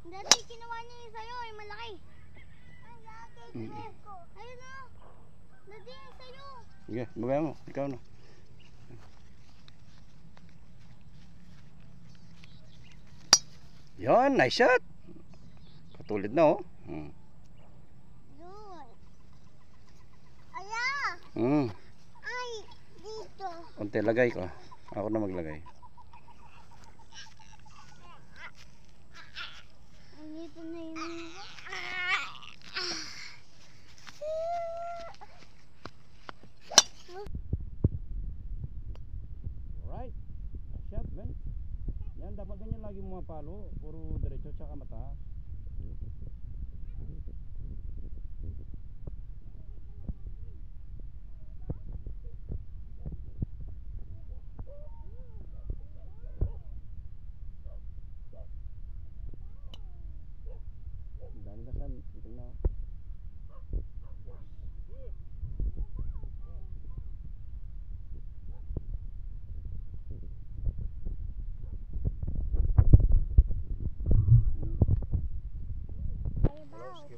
Dati kinuha niya yung sa'yo, yung malaki. Ang laki ko. Ayun o. Dati yung sa'yo. Sige, bagay mo. Ikaw na. Yan, nice shot. Katulad na oh. Yun. Aya. Ay, dito. Konti lagay ko. Ako na maglagay. Dito na yun. Alright. Nice shot, man. Yan, dapat ganyan lagi mga palo. Puro diretso tsaka mataas. Dami kasal. Ito na. Ay, baw.